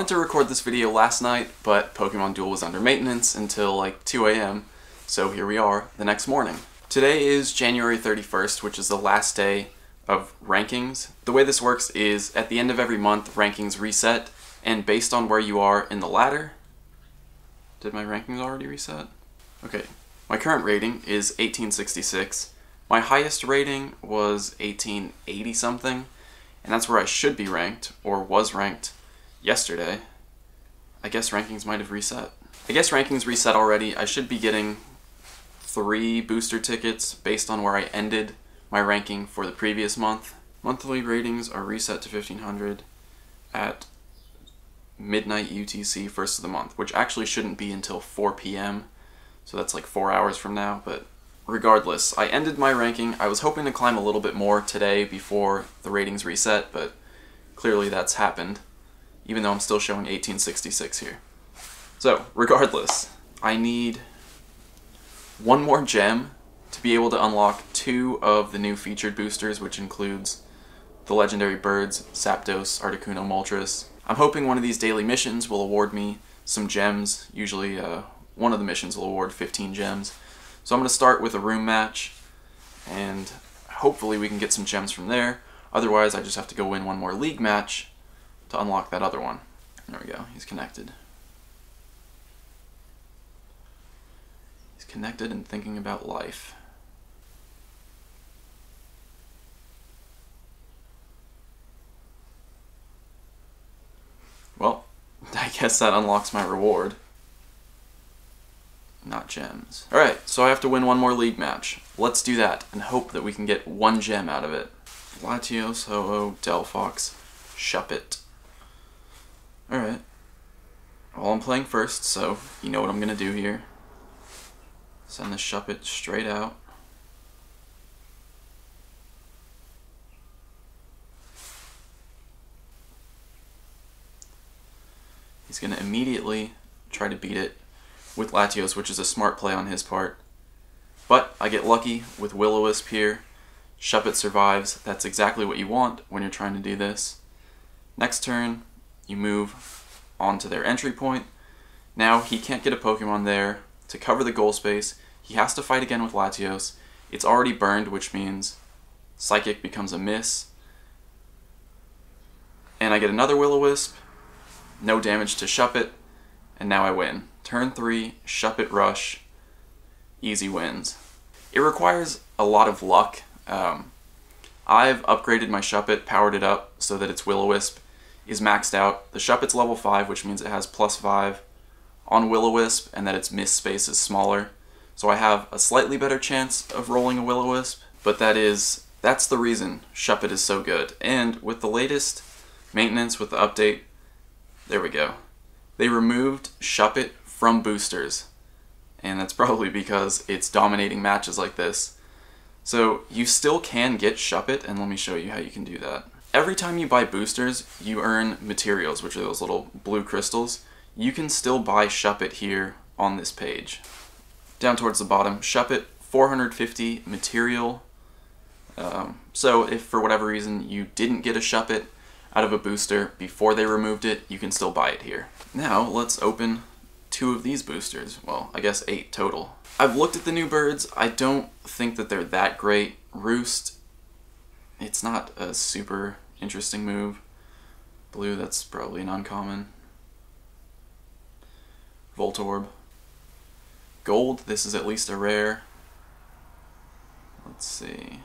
wanted to record this video last night, but Pokemon Duel was under maintenance until like 2 a.m., so here we are the next morning. Today is January 31st, which is the last day of rankings. The way this works is at the end of every month, rankings reset, and based on where you are in the ladder... Did my rankings already reset? Okay, my current rating is 1866. My highest rating was 1880 something, and that's where I should be ranked, or was ranked, yesterday. I guess rankings might have reset. I guess rankings reset already. I should be getting 3 booster tickets based on where I ended my ranking for the previous month. Monthly ratings are reset to 1500 at midnight UTC first of the month, which actually shouldn't be until 4 p.m. So that's like 4 hours from now, but regardless, I ended my ranking. I was hoping to climb a little bit more today before the ratings reset, but clearly that's happened, even though I'm still showing 1866 here. So, regardless, I need one more gem to be able to unlock 2 of the new featured boosters, which includes the legendary birds, Zapdos, Articuno, Moltres. I'm hoping one of these daily missions will award me some gems. Usually one of the missions will award 15 gems. So I'm going to start with a room match, and hopefully we can get some gems from there. Otherwise, I just have to go win one more league match to unlock that other one. There we go, he's connected. He's connected and thinking about life. Well, I guess that unlocks my reward. Not gems. Alright, so I have to win one more league match. Let's do that and hope that we can get 1 gem out of it. Latios, Ho-Oh, Delphox, Shuppet. Alright. Well, I'm playing first, so you know what I'm gonna do here. Send the Shuppet straight out. He's gonna immediately try to beat it with Latios, which is a smart play on his part. But I get lucky with Will-O-Wisp here. Shuppet survives. That's exactly what you want when you're trying to do this. Next turn, you move on to their entry point. Now he can't get a Pokemon there to cover the goal space. He has to fight again with Latios. It's already burned, which means Psychic becomes a miss. And I get another Will-O-Wisp. No damage to Shuppet. And now I win. Turn 3, Shuppet Rush, easy wins. It requires a lot of luck. I've upgraded my Shuppet, powered it up so that its Will-O-Wisp is maxed out. The Shuppet's level 5, which means it has +5 on Will-O-Wisp, and that its miss space is smaller. So I have a slightly better chance of rolling a Will-O-Wisp, but that's the reason Shuppet is so good. And with the latest maintenance, with the update, there we go. They removed Shuppet from boosters, and that's probably because it's dominating matches like this. So you still can get Shuppet, and let me show you how you can do that. Every time you buy boosters, you earn materials, which are those little blue crystals. You can still buy Shuppet here on this page. Down towards the bottom, Shuppet, 450 material. So if for whatever reason you didn't get a Shuppet out of a booster before they removed it, you can still buy it here. Now let's open 2 of these boosters. Well, I guess 8 total. I've looked at the new birds. I don't think that they're that great. Roost, it's not a super interesting move. Blue, that's probably an uncommon. Voltorb. Gold, this is at least a rare. Let's see.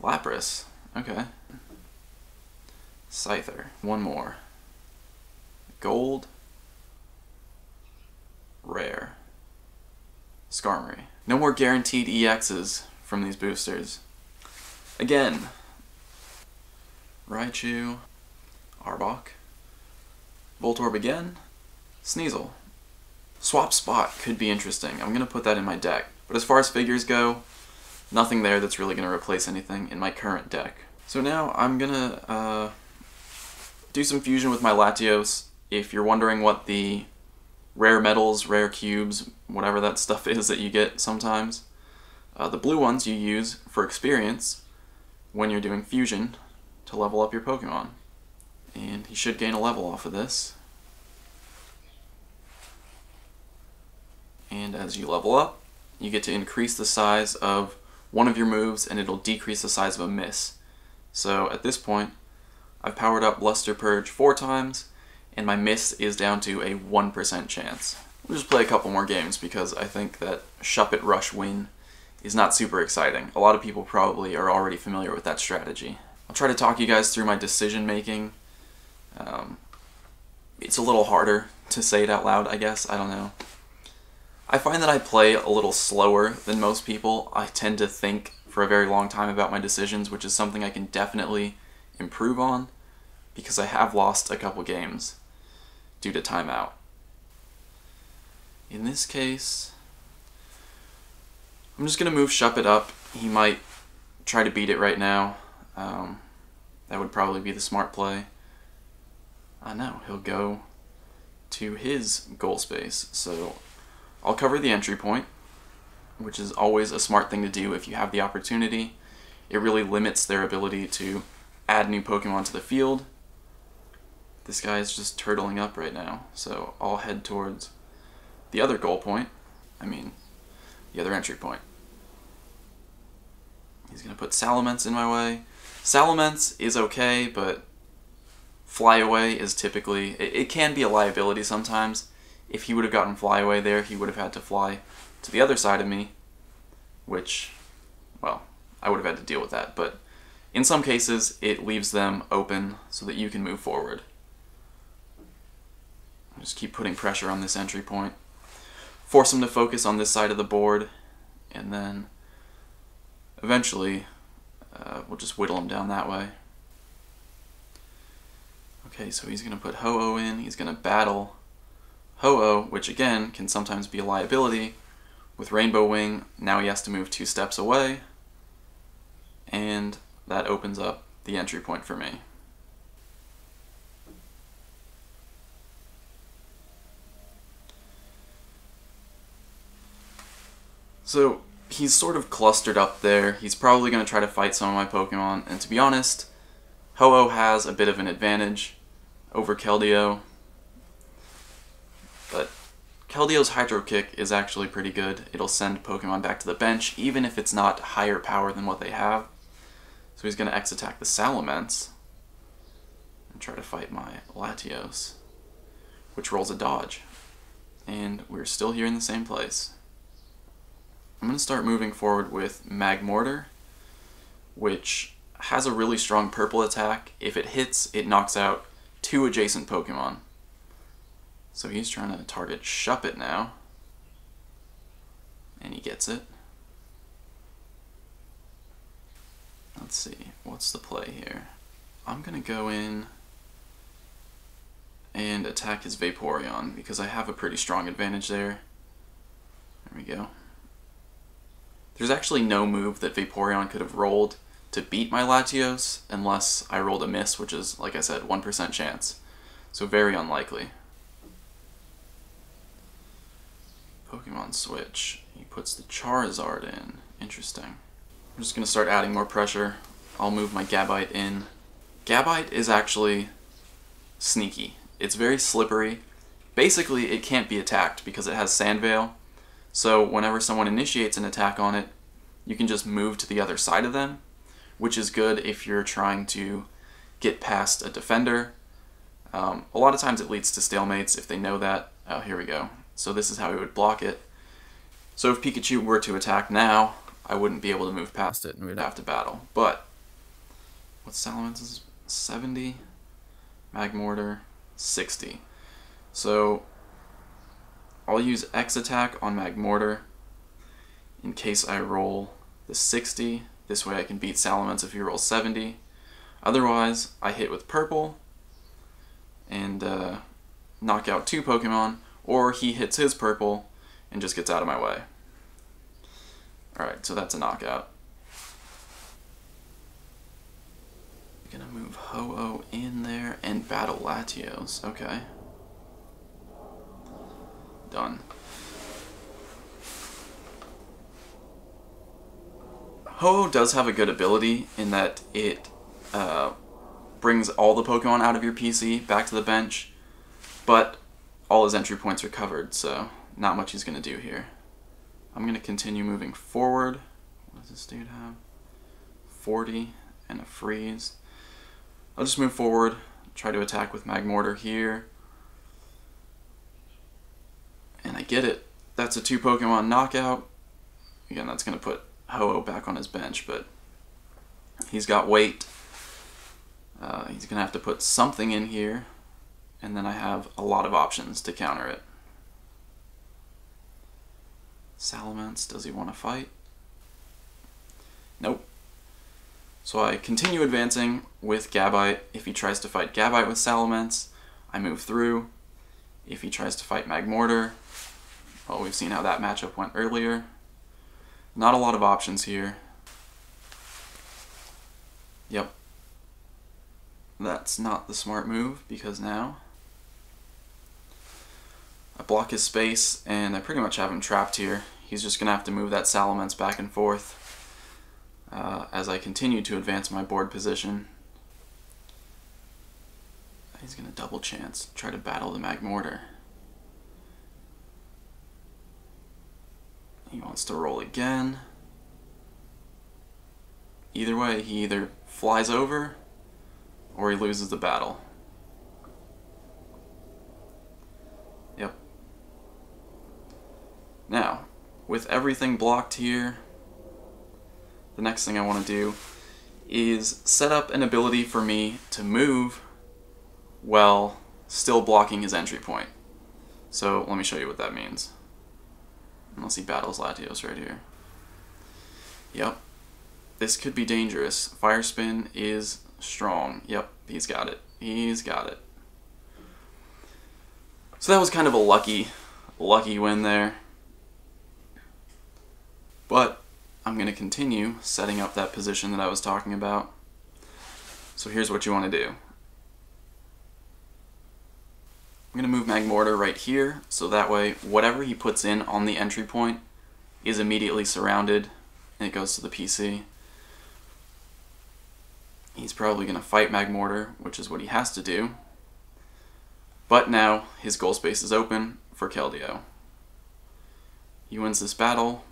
Lapras, okay. Scyther, 1 more. Gold, rare. Skarmory. No more guaranteed EXs from these boosters. Again, Raichu, Arbok, Voltorb again, Sneasel. Swap Spot could be interesting. I'm going to put that in my deck. But as far as figures go, nothing there that's really going to replace anything in my current deck. So now I'm going to do some fusion with my Latios. If you're wondering what the rare metals, rare cubes, whatever that stuff is that you get sometimes, the blue ones you use for experience when you're doing fusion to level up your Pokemon. And he should gain a level off of this. And as you level up, you get to increase the size of one of your moves, and it'll decrease the size of a miss. So at this point, I've powered up Luster Purge 4 times, and my miss is down to a 1% chance. We'll just play a couple more games because I think that Shuppet Rush win is not super exciting. A lot of people probably are already familiar with that strategy. I'll try to talk you guys through my decision making. It's a little harder to say it out loud, I guess. I don't know. I find that I play a little slower than most people. I tend to think for a very long time about my decisions, which is something I can definitely improve on because I have lost a couple games due to timeout. In this case, I'm just going to move Shuppet up. He might try to beat it right now. That would probably be the smart play. No, he'll go to his goal space. So I'll cover the entry point, which is always a smart thing to do if you have the opportunity. It really limits their ability to add new Pokemon to the field. This guy is just turtling up right now, so I'll head towards the other goal point. The other entry point. He's going to put Salamence in my way. Salamence is okay, but Fly Away is typically... It can be a liability sometimes. If he would have gotten Fly Away there, he would have had to fly to the other side of me, which, well, I would have had to deal with that. But in some cases, it leaves them open so that you can move forward. Just keep putting pressure on this entry point. Force him to focus on this side of the board, and then eventually we'll just whittle him down that way. Okay, so he's going to put Ho-Oh in. He's going to battle Ho-Oh, which again can sometimes be a liability. With Rainbow Wing, now he has to move 2 steps away, and that opens up the entry point for me. So he's sort of clustered up there. He's probably going to try to fight some of my Pokemon, and to be honest, Ho-Oh has a bit of an advantage over Keldeo, but Keldeo's Hydro Kick is actually pretty good. It'll send Pokemon back to the bench, even if it's not higher power than what they have. So he's going to X-Attack the Salamence and try to fight my Latios, which rolls a dodge. And we're still here in the same place. I'm going to start moving forward with Magmortar, which has a really strong purple attack. If it hits, it knocks out 2 adjacent Pokemon. So he's trying to target Shuppet now, and he gets it. Let's see, what's the play here? I'm going to go in and attack his Vaporeon, because I have a pretty strong advantage there. There we go. There's actually no move that Vaporeon could have rolled to beat my Latios, unless I rolled a miss, which is, like I said, 1% chance. So very unlikely. Pokemon switch. He puts the Charizard in. Interesting. I'm just going to start adding more pressure. I'll move my Gabite in. Gabite is actually sneaky. It's very slippery. Basically, it can't be attacked because it has Sand Veil. So whenever someone initiates an attack on it, you can just move to the other side of them, which is good if you're trying to get past a defender. A lot of times it leads to stalemates if they know that. Oh, here we go. So this is how we would block it. So if Pikachu were to attack now, I wouldn't be able to move past it and we'd have to battle. But, what's Salamence's? 70? Magmortar, 60. So, I'll use X-Attack on Magmortar in case I roll the 60. This way I can beat Salamence if he rolls 70. Otherwise, I hit with Purple and knock out 2 Pokemon, or he hits his Purple and just gets out of my way. Alright, so that's a knockout. I'm gonna move Ho-Oh in there and battle Latios. Okay. Done. Ho-Oh does have a good ability in that it brings all the Pokemon out of your PC back to the bench, but all his entry points are covered, so not much he's going to do here. I'm going to continue moving forward. What does this dude have? 40 and a freeze. I'll just move forward, try to attack with Magmortar here. And I get it. That's a 2 Pokemon knockout. Again, that's going to put Ho-Oh back on his bench, but he's got weight. He's going to have to put something in here, and then I have a lot of options to counter it. Salamence, does he want to fight? Nope. So I continue advancing with Gabite. If he tries to fight Gabite with Salamence, I move through. If he tries to fight Magmortar, well, we've seen how that matchup went earlier. Not a lot of options here. Yep. That's not the smart move, because now I block his space and I pretty much have him trapped here. He's just going to have to move that Salamence back and forth as I continue to advance my board position. He's going to double chance, try to battle the Magmortar. He wants to roll again. Either way, he either flies over or he loses the battle. Yep. Now, with everything blocked here, the next thing I want to do is set up an ability for me to move while still blocking his entry point. So let me show you what that means. Unless he battles Latios right here. Yep. This could be dangerous. Fire Spin is strong. Yep, he's got it. He's got it. So that was kind of a lucky win there. But I'm going to continue setting up that position that I was talking about. So here's what you want to do. I'm going to move Magmortar right here, so that way whatever he puts in on the entry point is immediately surrounded and it goes to the PC. He's probably going to fight Magmortar, which is what he has to do. But now his goal space is open for Keldeo. He wins this battle,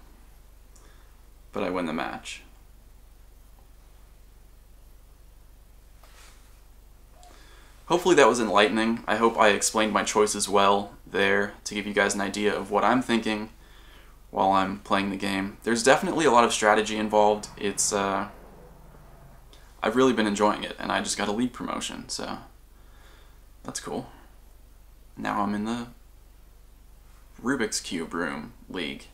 but I win the match. Hopefully that was enlightening. I hope I explained my choices well there to give you guys an idea of what I'm thinking while I'm playing the game. There's definitely a lot of strategy involved. It's I've really been enjoying it, and I just got a league promotion, so that's cool. Now I'm in the Rubik's Cube Room League.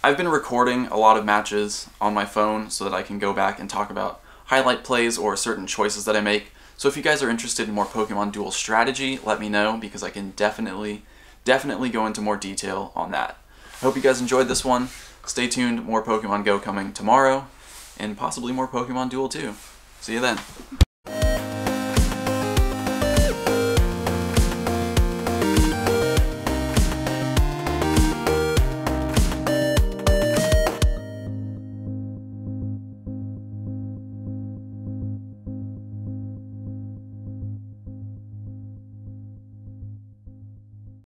I've been recording a lot of matches on my phone so that I can go back and talk about highlight plays or certain choices that I make. So if you guys are interested in more Pokemon Duel strategy, let me know, because I can definitely go into more detail on that. I hope you guys enjoyed this one. Stay tuned, more Pokemon Go coming tomorrow, and possibly more Pokemon Duel too. See you then.